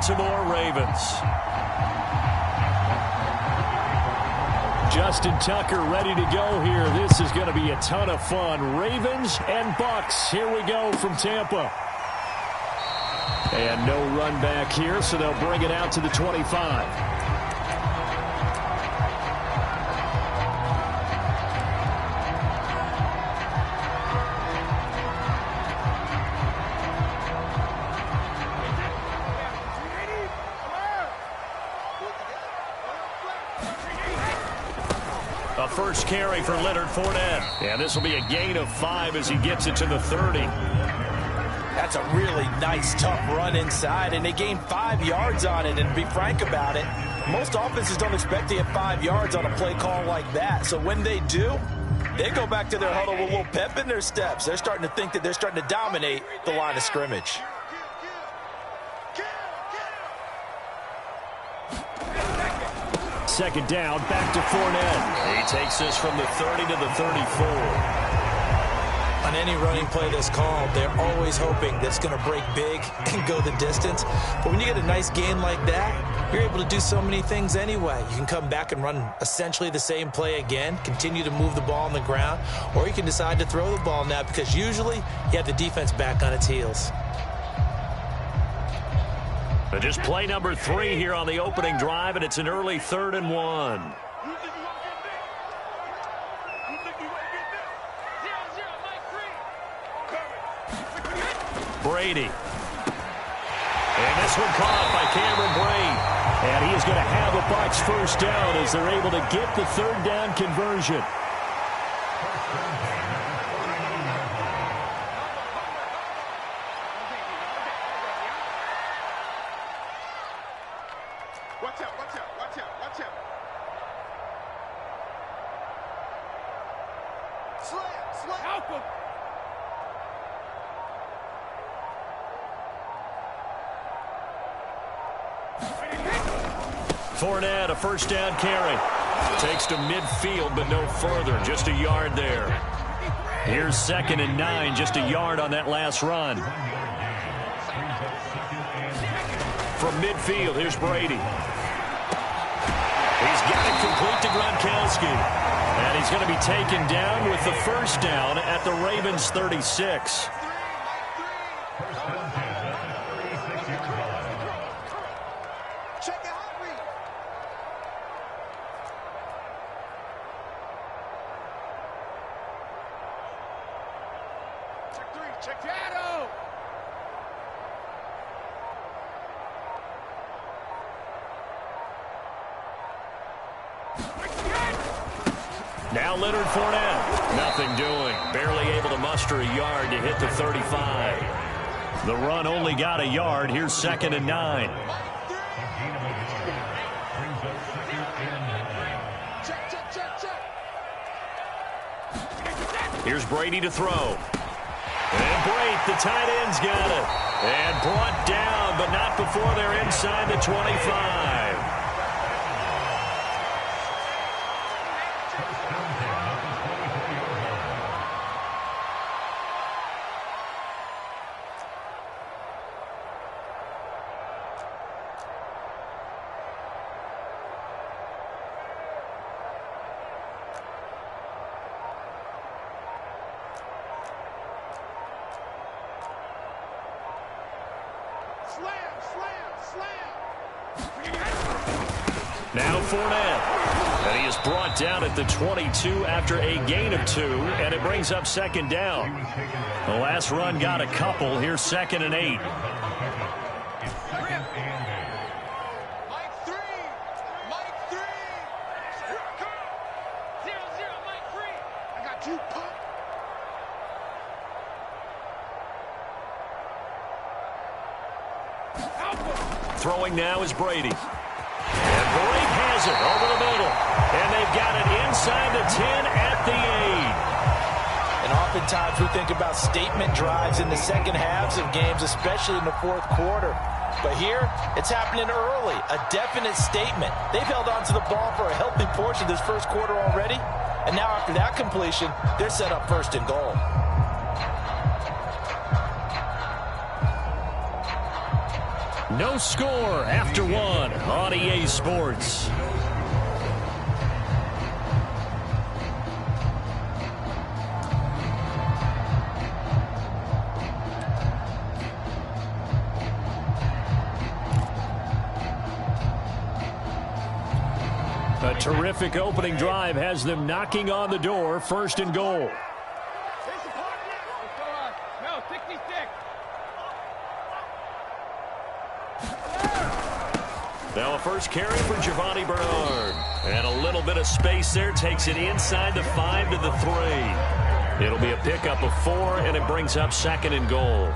Baltimore Ravens. Justin Tucker ready to go here. This is going to be a ton of fun. Ravens and Bucks. Here we go from Tampa. And no run back here, so they'll bring it out to the 25. A first carry for Leonard Fournette. And this will be a gain of 5 as he gets it to the 30. That's a really nice, tough run inside, and they gained 5 yards on it. And to be frank about it, most offenses don't expect to get 5 yards on a play call like that. So when they do, they go back to their huddle with a little pep in their steps. They're starting to think that they're starting to dominate the line of scrimmage. Second down, back to Fournette. He takes this from the 30 to the 34. On any running play that's called, they're always hoping that it's going to break big and go the distance. But when you get a nice gain like that, you're able to do so many things anyway. You can come back and run essentially the same play again, continue to move the ball on the ground, or you can decide to throw the ball now because usually you have the defense back on its heels. But just play number 3 here on the opening drive, and it's an early 3rd and 1. Brady. And this one caught by Cameron Brate. And he is going to have a Bucs first down as they're able to get the 3rd down conversion. Watch out, watch out, watch out, watch out. Slam, help him. Fournette, a first down carry. Takes to midfield, but no further. Just a yard there. Here's 2nd and 9, just a yard on that last run. From midfield, here's Brady. He's got it complete to Gronkowski. And he's going to be taken down with the first down at the Ravens' 36. Now Leonard Fournette, nothing doing. Barely able to muster a yard to hit the 35. The run only got a yard. Here's 2nd and 9. Here's Brady to throw. And Brate, the tight end's got it. And brought down, but not before they're inside the 25. Now Fournette. And he is brought down at the 22 after a gain of 2, and it brings up 2nd down. The last run got a couple. Here's 2nd and 8. Throwing now is Brady. And Brate has it over the middle. And they've got it inside the 10 at the 8. And oftentimes we think about statement drives in the second halves of games, especially in the 4th quarter. But here, it's happening early, a definite statement. They've held on to the ball for a healthy portion of this 1st quarter already. And now after that completion, they're set up 1st and goal. No score after one on EA Sports. A terrific opening drive has them knocking on the door, 1st and goal. Now a first carry for Giovanni Bernard. And a little bit of space there takes it inside the 5 to the 3. It'll be a pickup of 4, and it brings up 2nd and goal.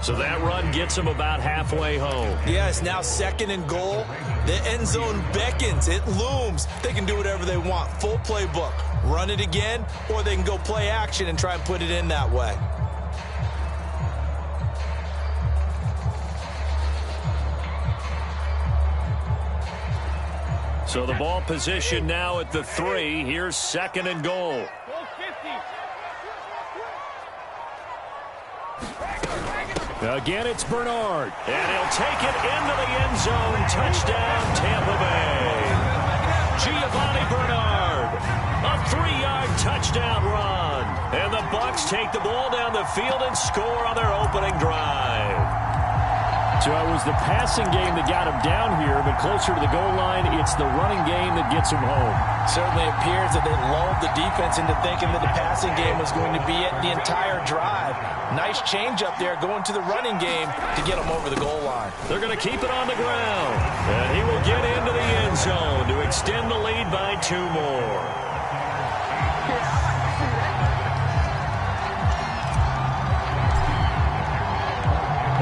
So that run gets them about halfway home. Yeah, it's now 2nd and goal. The end zone beckons. It looms. They can do whatever they want. Full playbook. Run it again, or they can go play action and try and put it in that way. So the ball position now at the 3. Here's 2nd and goal. Again, it's Bernard. And he'll take it into the end zone. Touchdown, Tampa Bay. Giovanni Bernard. A 3-yard touchdown run. And the Bucs take the ball down the field and score on their opening drive. So it was the passing game that got him down here, but closer to the goal line, it's the running game that gets him home. Certainly appears that they lulled the defense into thinking that the passing game was going to be it the entire drive. Nice change up there going to the running game to get him over the goal line. They're going to keep it on the ground. And he will get into the end zone to extend the lead by 2 more.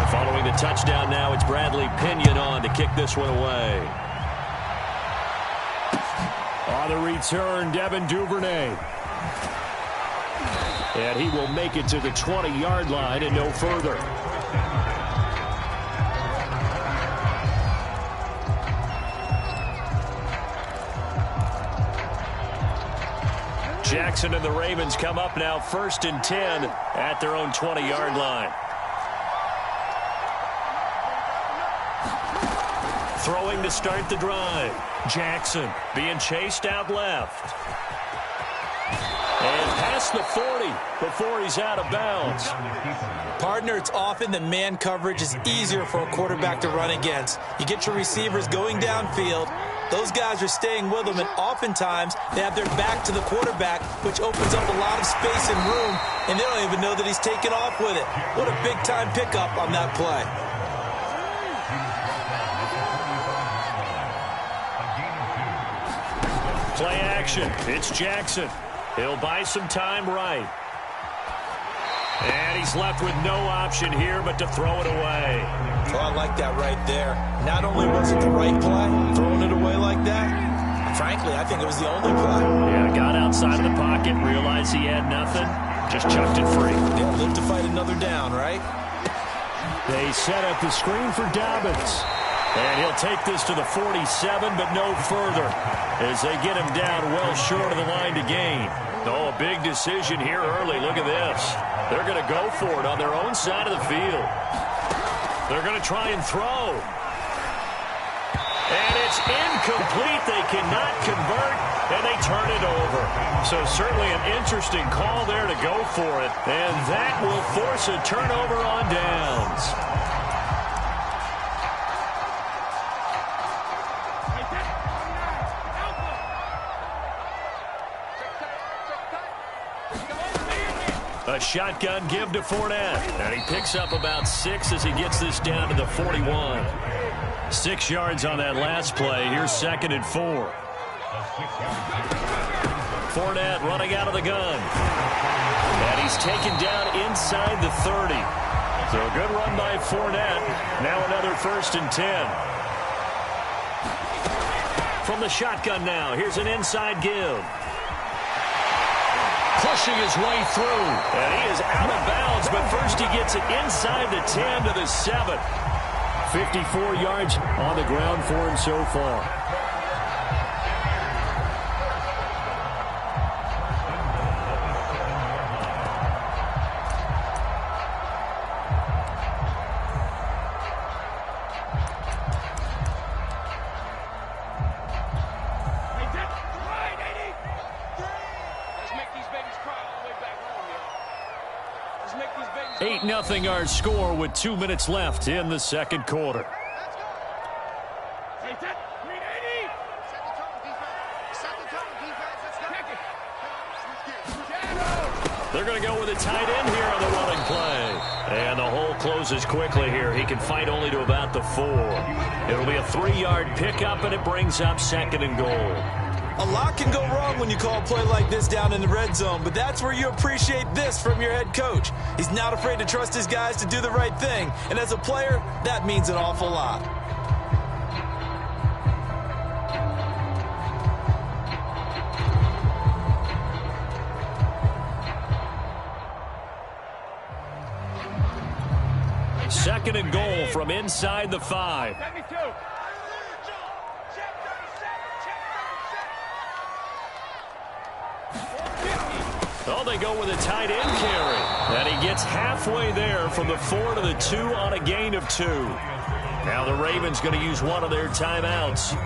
Following the touchdown now, it's Bradley Pinion on to kick this one away. On the return, Devin Duvernay. And he will make it to the 20-yard line and no further. Jackson and the Ravens come up now 1st and 10 at their own 20-yard line. Throwing to start the drive. Jackson being chased out left. And past the 40 before he's out of bounds. Partner, it's often that man coverage is easier for a quarterback to run against. You get your receivers going downfield. Those guys are staying with them, and oftentimes they have their back to the quarterback, which opens up a lot of space and room, and they don't even know that he's taken off with it. What a big-time pickup on that play. Play action. It's Jackson. He'll buy some time right. And he's left with no option here but to throw it away. Oh, I like that right there. Not only was it the right play, throwing it away like that, frankly, I think it was the only play. Yeah, got outside of the pocket, realized he had nothing, just chucked it free. Yeah, live to fight another down, right? They set up the screen for Dobbins. And he'll take this to the 47, but no further, as they get him down well short of the line to gain. Oh, a big decision here early. Look at this. They're going to go for it on their own side of the field. They're going to try and throw. And it's incomplete. They cannot convert, and they turn it over. So certainly an interesting call there to go for it, and that will force a turnover on downs. A shotgun give to Fournette. And he picks up about 6 as he gets this down to the 41. 6 yards on that last play. Here's 2nd and 4. Fournette running out of the gun. And he's taken down inside the 30. So a good run by Fournette. Now another 1st and 10. From the shotgun now. Here's an inside give. Pushing his way through. And he is out of bounds, but first he gets it inside the 10 to the 7. 54 yards on the ground for him so far. 8-0 our score with 2 minutes left in the second quarter. They're going to go with a tight end here on the running play. And the hole closes quickly here. He can fight only to about the 4. It'll be a 3-yard pickup, and it brings up 2nd and goal. A lot can go wrong when you call a play like this down in the red zone, but that's where you appreciate this from your head coach. He's not afraid to trust his guys to do the right thing, and as a player, that means an awful lot. Second and goal from inside the 5. Oh, they go with a tight end carry. And he gets halfway there from the 4 to the 2 on a gain of 2. Now the Ravens going to use one of their timeouts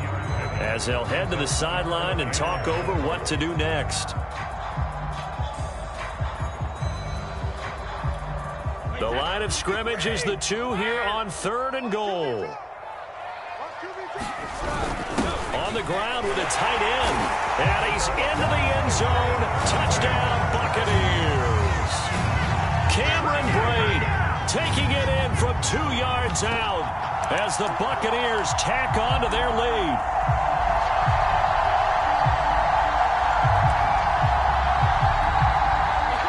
as they'll head to the sideline and talk over what to do next. The line of scrimmage is the 2 here on 3rd and goal. On the ground with a tight end. And he's into the end zone. Touchdown, Buccaneers. Cameron Braid taking it in from 2 yards out as the Buccaneers tack on to their lead.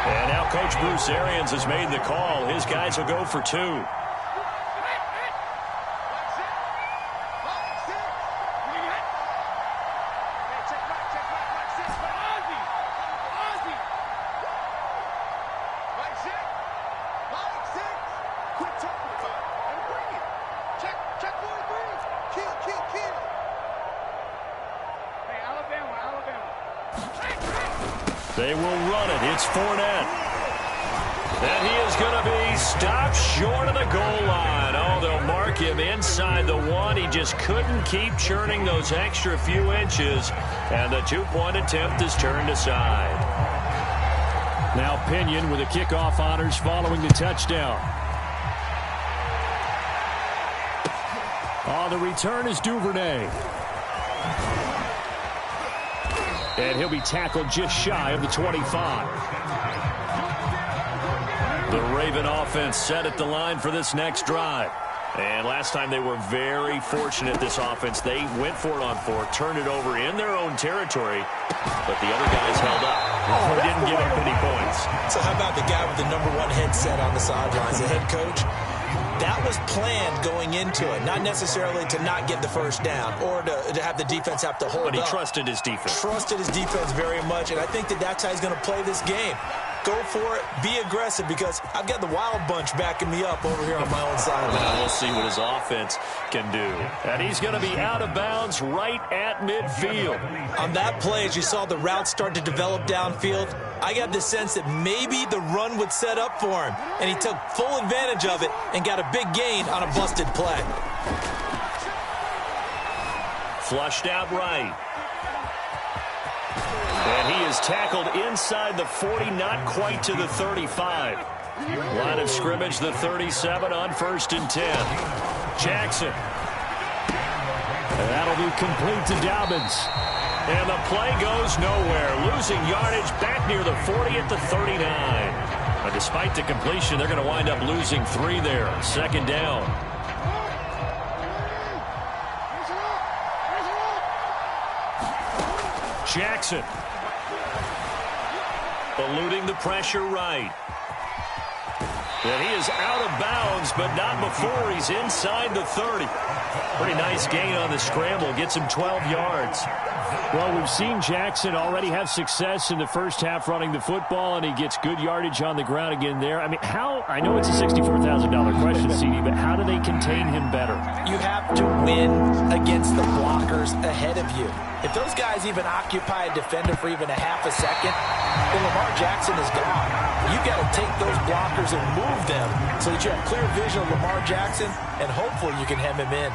And now Coach Bruce Arians has made the call. His guys will go for 2. They will run it. It's Fournette. And he is going to be stopped short of the goal line. Oh, they'll mark him inside the 1. He just couldn't keep churning those extra few inches. And the 2-point attempt is turned aside. Now Pinion with the kickoff honors following the touchdown. On the return is Duvernay. And he'll be tackled just shy of the 25. The Raven offense set at the line for this next drive. And last time they were very fortunate, this offense. They went for it on 4, turned it over in their own territory, but the other guys held up. They didn't give up any points. So how about the guy with the #1 headset on the sidelines, the head coach? That was planned going into it, not necessarily to not get the first down or to have the defense have to hold up. But he trusted his defense. Trusted his defense very much, and I think that's how he's going to play this game. Go for it, be aggressive, because I've got the wild bunch backing me up over here on my own sideline. We'll see what his offense can do. And he's going to be out of bounds right at midfield. On that play, as you saw the route start to develop downfield, I got the sense that maybe the run would set up for him, and he took full advantage of it and got a big gain on a busted play. Flushed out right. And he is tackled inside the 40, not quite to the 35. Line of scrimmage, the 37 on 1st and 10. Jackson. And that'll be complete to Dobbins. And the play goes nowhere. Losing yardage back near the 40 at the 39. But despite the completion, they're going to wind up losing 3 there. 2nd down. Jackson. Eluding the pressure right. And he is out of bounds, but not before he's inside the 30. Pretty nice gain on the scramble. Gets him 12 yards. Well, we've seen Jackson already have success in the first half running the football, and he gets good yardage on the ground again there. I mean, I know it's a $64,000 question, CD, but how do they contain him better? You have to win against the blockers ahead of you. If those guys even occupy a defender for even a half a second, then Lamar Jackson is gone. You've got to take those blockers and move them so that you have clear vision of Lamar Jackson, and hopefully you can hem him in.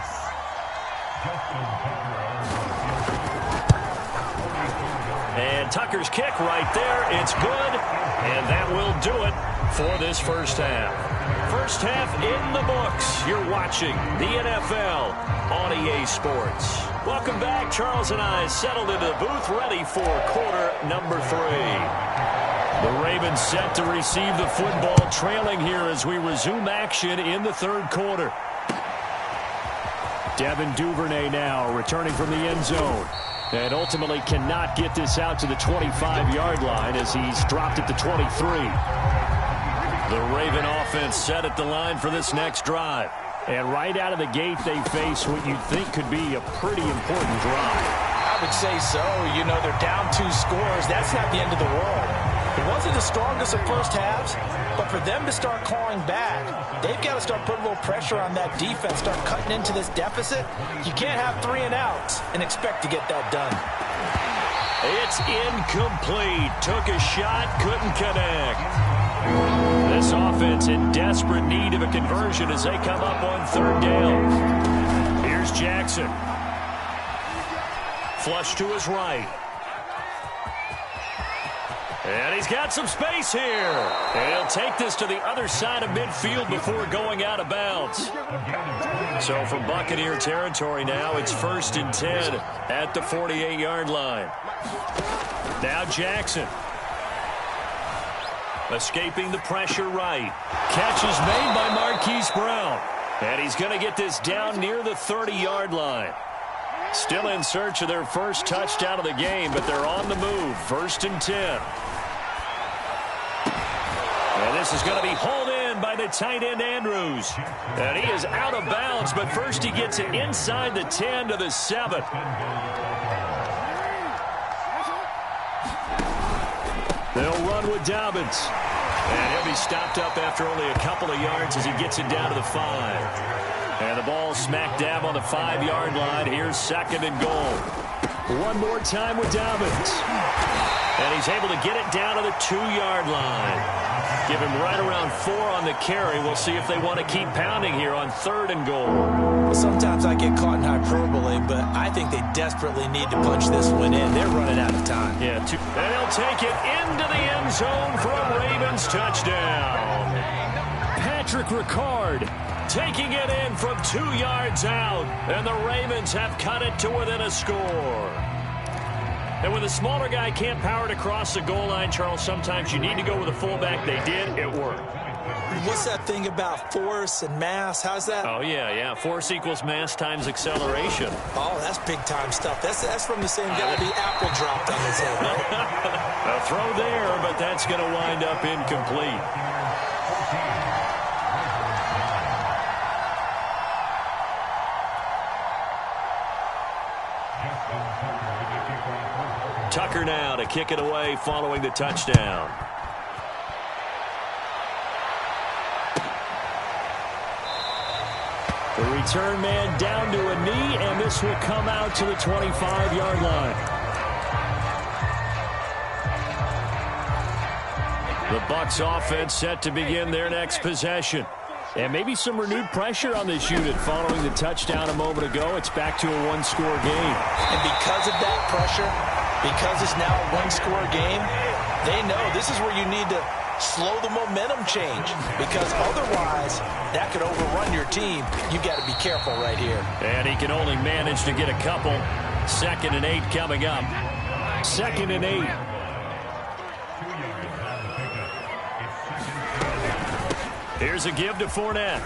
And Tucker's kick right there. It's good. And that will do it for this first half. First half in the books. You're watching the NFL on EA Sports. Welcome back. Charles and I settled into the booth, ready for quarter number 3. The Ravens set to receive the football, trailing here as we resume action in the third quarter. Devin Duvernay now returning from the end zone. And ultimately cannot get this out to the 25-yard line as he's dropped it to 23. The Raven offense set at the line for this next drive. And right out of the gate, they face what you'd think could be a pretty important drive. I would say so. You know, they're down 2 scores. That's not the end of the world. It wasn't the strongest of first halves, but for them to start clawing back, they've got to start putting a little pressure on that defense, start cutting into this deficit. You can't have 3 and outs and expect to get that done. It's incomplete. Took a shot, couldn't connect. This offense in desperate need of a conversion as they come up on third down. Here's Jackson. Flush to his right. And he's got some space here. And he'll take this to the other side of midfield before going out of bounds. So from Buccaneer territory now, it's 1st and 10 at the 48-yard line. Now Jackson. Escaping the pressure right. Catch is made by Marquise Brown. And he's going to get this down near the 30-yard line. Still in search of their first touchdown of the game, but they're on the move. 1st and 10. And this is going to be hauled in by the tight end Andrews. And he is out of bounds, but first he gets it inside the 10 to the 7. They'll run with Dobbins. And he'll be stopped up after only a couple of yards as he gets it down to the 5. And the ball smack dab on the 5-yard line. Here's 2nd and goal. One more time with Dobbins. And he's able to get it down to the 2-yard line. Give him right around 4 on the carry. We'll see if they want to keep pounding here on 3rd and goal. Well, sometimes I get caught in hyperbole, but I think they desperately need to punch this one in. They're running out of time. Yeah, and he'll take it into the end zone for a Ravens touchdown. Patrick Ricard taking it in from 2 yards out, and the Ravens have cut it to within a score. And when the smaller guy can't power it across the goal line, Charles, sometimes you need to go with a fullback. They did. It worked. What's that thing about force and mass? How's that? Oh, yeah. Force equals mass times acceleration. Oh, that's big-time stuff. That's from the same guy the apple dropped on his head, right? A throw there, but that's going to wind up incomplete. Tucker now to kick it away following the touchdown. The return man down to a knee, and this will come out to the 25-yard line. The Bucs offense set to begin their next possession. And maybe some renewed pressure on this unit following the touchdown a moment ago. It's back to a 1-score game. And because of that pressure, because it's now a 1-score game, they know this is where you need to slow the momentum change, because otherwise that could overrun your team. You got to be careful right here. And he can only manage to get a couple. 2nd and 8 coming up. 2nd and 8. Here's a give to Fournette.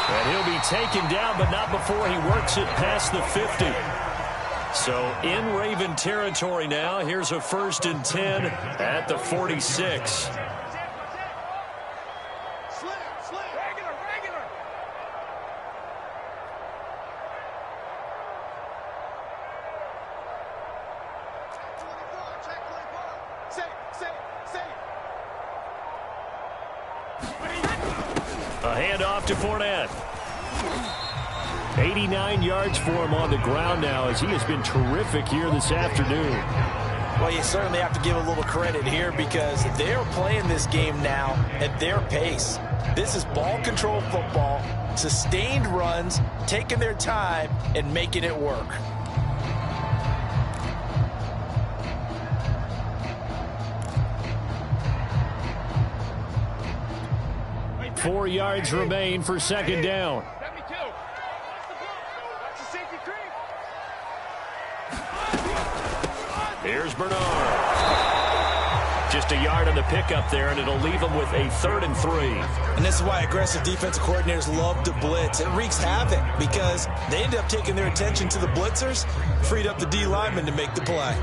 And he'll be taken down, but not before he works it past the 50. So in Raven territory now. Here's a 1st and 10 at the 46. A handoff to Fournette. 89 yards for him on the ground now, as he has been terrific here this afternoon. Well, you certainly have to give a little credit here, because they're playing this game now at their pace. This is ball control football, sustained runs, taking their time and making it work. 4 yards remain for second down. Here's Bernard. Just a yard on the pickup there, and it'll leave them with a 3rd and 3. And this is why aggressive defensive coordinators love to blitz. It wreaks havoc because they end up taking their attention to the blitzers, freed up the D lineman to make the play.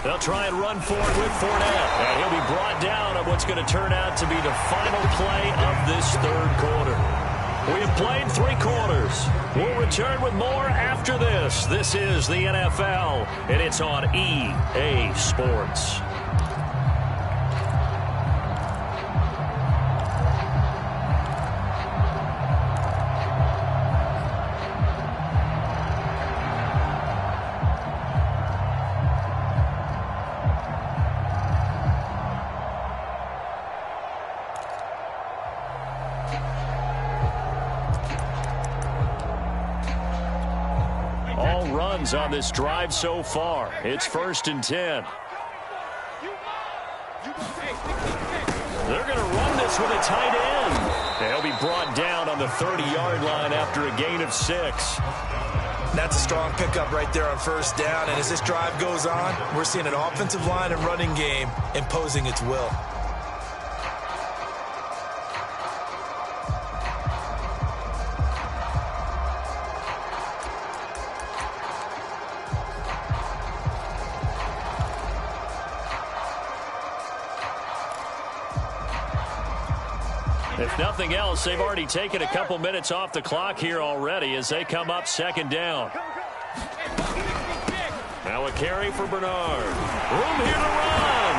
They'll try and run forward with Fournette. And he'll be brought down on what's going to turn out to be the final play of this 3rd quarter. We have played 3 quarters. We'll return with more after this. This is the NFL, and it's on EA Sports. On this drive so far. It's 1st and 10. They're going to run this with a tight end. They'll be brought down on the 30-yard line after a gain of 6. That's a strong pickup right there on 1st down. And as this drive goes on, we're seeing an offensive line and running game imposing its will. If nothing else, they've already taken a couple minutes off the clock here already as they come up 2nd down. Now a carry for Bernard. Room here to run.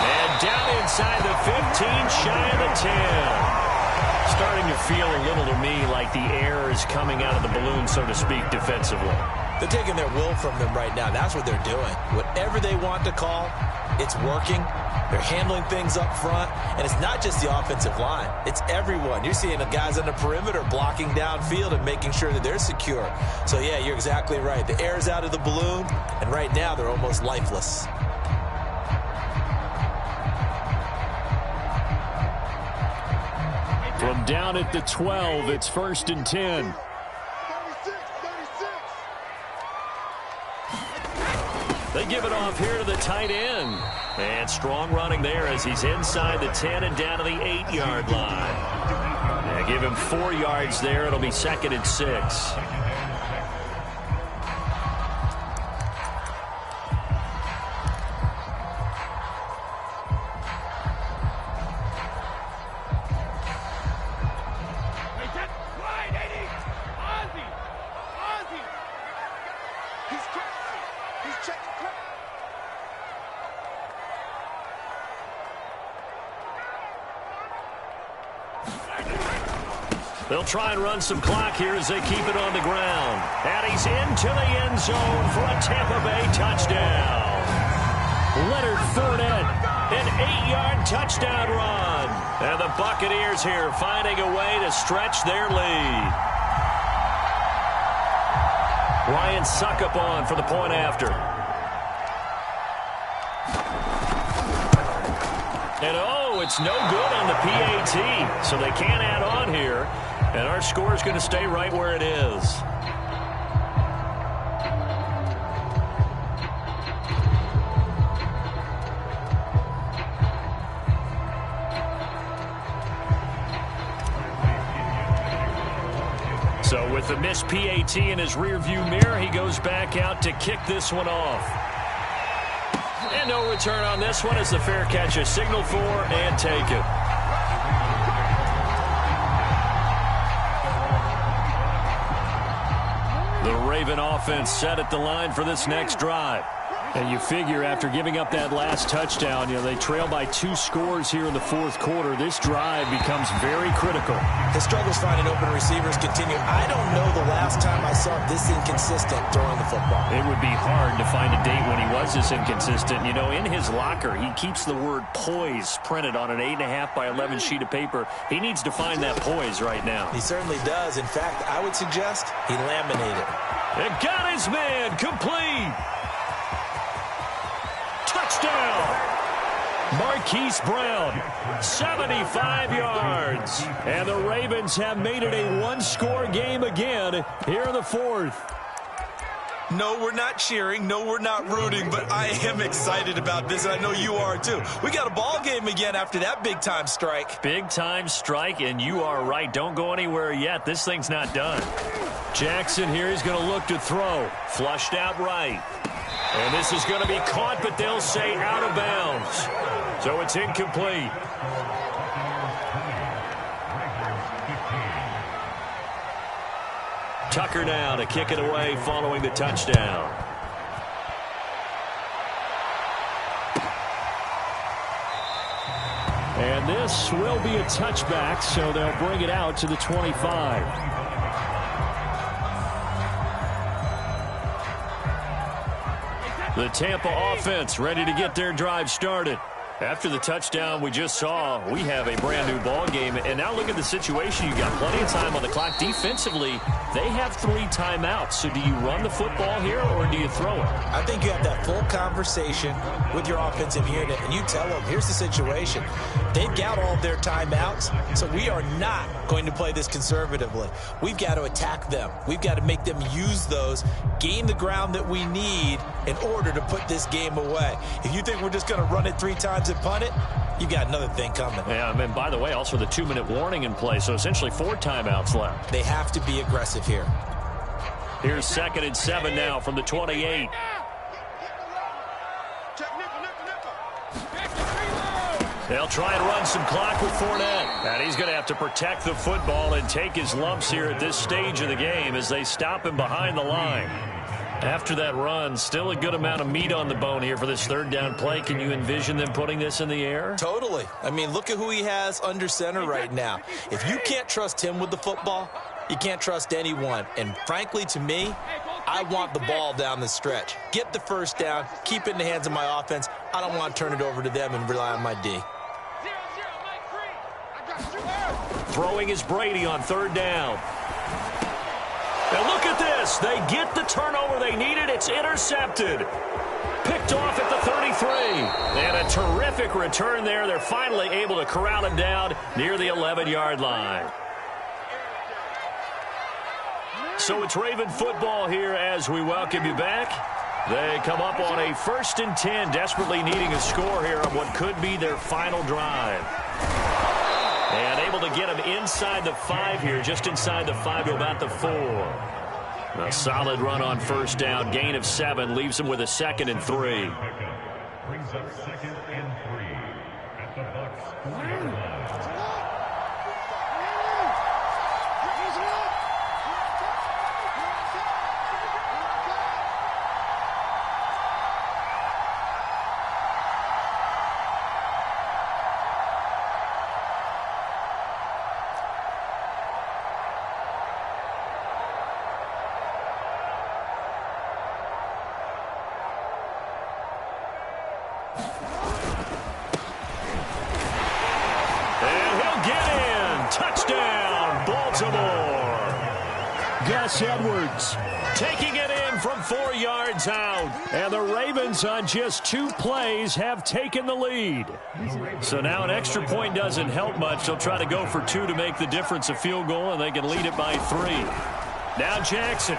And down inside the 15, shy of the 10. Starting to feel a little to me like the air is coming out of the balloon, so to speak, defensively. They're taking their will from them right now. That's what they're doing. Whatever they want to call, it's working. They're handling things up front, and it's not just the offensive line. It's everyone. You're seeing the guys on the perimeter blocking downfield and making sure that they're secure. So, yeah, you're exactly right. The air's out of the balloon, and right now they're almost lifeless. From down at the 12, it's 1st and 10. They give it off here to the tight end. And strong running there as he's inside the 10 and down to the 8-yard line. Now give him 4 yards there. It'll be 2nd and 6. They'll try and run some clock here as they keep it on the ground. And he's into the end zone for a Tampa Bay touchdown. Leonard Fournette, an 8-yard touchdown run. And the Buccaneers here finding a way to stretch their lead. Ryan Succop for the point after. And oh, it's no good on the PAT, so they can't add on here. And our score is going to stay right where it is. So with the missed PAT in his rearview mirror, he goes back out to kick this one off. And no return on this one as the fair catch is signaled for and taken. The Raven offense set at the line for this next drive. And you figure after giving up that last touchdown, they trail by 2 scores here in the 4th quarter. This drive becomes very critical. His struggles finding open receivers continue. I don't know the last time I saw this inconsistent throwing the football. It would be hard to find a date when he was this inconsistent. In his locker, he keeps the word poise printed on an 8.5 by 11 sheet of paper. He needs to find that poise right now. He certainly does. In fact, I would suggest he laminated. And got his man complete. Touchdown. Marquise Brown, 75 yards. And the Ravens have made it a one-score game again here in the fourth. No, we're not cheering. No, we're not rooting, but I am excited about this, and I know you are too. We got a ball game again after that big-time strike. Big-time strike, and you are right. Don't go anywhere yet. This thing's not done. Jackson here is going to look to throw. Flushed out right. And this is going to be caught, but they'll say out of bounds. So it's incomplete. Tucker now to kick it away following the touchdown. And this will be a touchback, so they'll bring it out to the 25. The Tampa offense ready to get their drive started. After the touchdown we just saw, we have a brand-new ball game. And now look at the situation. You got plenty of time on the clock. Defensively, they have 3 timeouts. So do you run the football here or do you throw it? I think you have that full conversation with your offensive unit, and you tell them, here's the situation. They've got all their timeouts, so we are not going to play this conservatively. We've got to attack them. We've got to make them use those, gain the ground that we need in order to put this game away. If you think we're just going to run it 3 times and punt it, you got another thing coming. Yeah, and by the way, also the 2-minute warning in play, so essentially 4 timeouts left. They have to be aggressive here. Here's 2nd and 7 now from the 28. They'll try and run some clock with Fournette. And he's going to have to protect the football and take his lumps here at this stage of the game as they stop him behind the line. After that run, still a good amount of meat on the bone here for this 3rd down play. Can you envision them putting this in the air? Totally. I mean, look at who he has under center right now. If you can't trust him with the football, you can't trust anyone. And frankly, to me, I want the ball down the stretch. Get the 1st down, keep it in the hands of my offense. I don't want to turn it over to them and rely on my D. Throwing is Brady on 3rd down. Now look at this. They get the turnover they needed. It's intercepted. Picked off at the 33. And a terrific return there. They're finally able to corral him down near the 11-yard line. So it's Raven football here as we welcome you back. They come up on a 1st and 10, desperately needing a score here on what could be their final drive. And able to get him inside the 5 here, just inside the 5 to about the 4. A solid run on 1st down, gain of 7, leaves him with a 2nd and 3. Brings up 2nd and 3 at the Bucs. Edwards taking it in from 4 yards out. And the Ravens on just 2 plays have taken the lead. So now an extra point doesn't help much. They'll try to go for 2 to make the difference a field goal, and they can lead it by 3. Now Jackson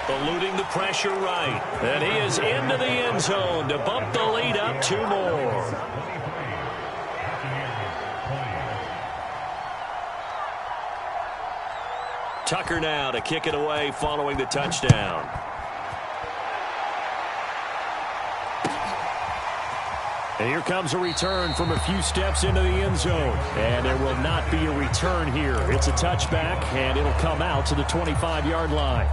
eluding the pressure right. And he is into the end zone to bump the lead up 2 more. Tucker now to kick it away following the touchdown. And here comes a return from a few steps into the end zone. And there will not be a return here. It's a touchback, and it'll come out to the 25-yard line.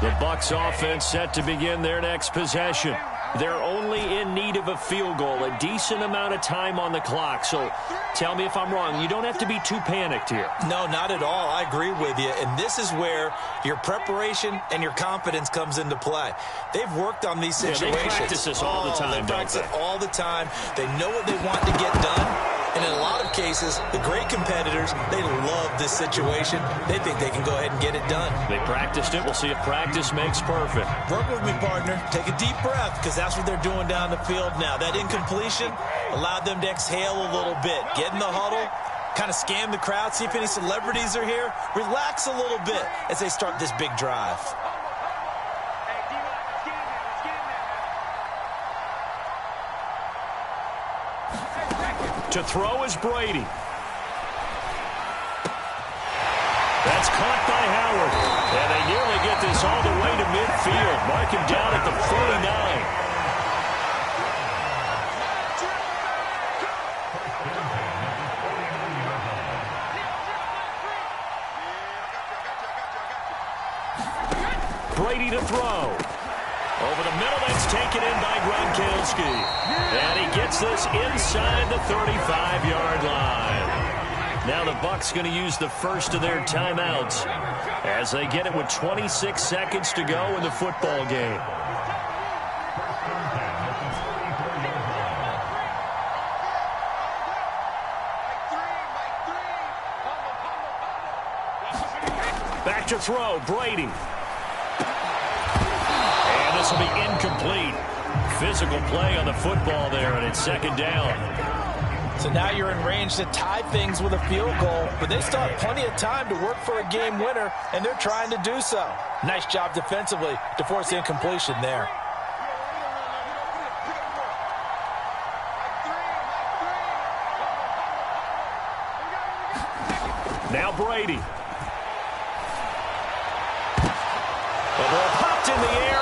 The Bucs offense set to begin their next possession. They're only in need of a field goal, a decent amount of time on the clock. So tell me if I'm wrong. You don't have to be too panicked here. No, not at all. I agree with you. And this is where your preparation and your confidence comes into play. They've worked on these situations. They practice this all the time, They practice it all the time. They know what they want to get done. And in a lot of cases, the great competitors, they love this situation. They think they can go ahead and get it done. They practiced it. We'll see if practice makes perfect. Work with me, partner. Take a deep breath, because that's what they're doing down the field now. That incompletion allowed them to exhale a little bit. Get in the huddle, kind of scan the crowd, see if any celebrities are here. Relax a little bit as they start this big drive. To throw is Brady. That's caught by Howard. And they nearly get this all the way to midfield. Mark him down at the 49. Brady to throw. Over the middle, that's taken in by Gronkowski. And he gets this inside the 35-yard line. Now the Bucs going to use the first of their timeouts as they get it with 26 seconds to go in the football game. Back to throw, Brady. And this will be incomplete. Physical play on the football there, and it's second down. So now you're in range to tie things with a field goal, but they still have plenty of time to work for a game winner, and they're trying to do so. Nice job defensively to force incompletion there. Now Brady. The ball popped in the air.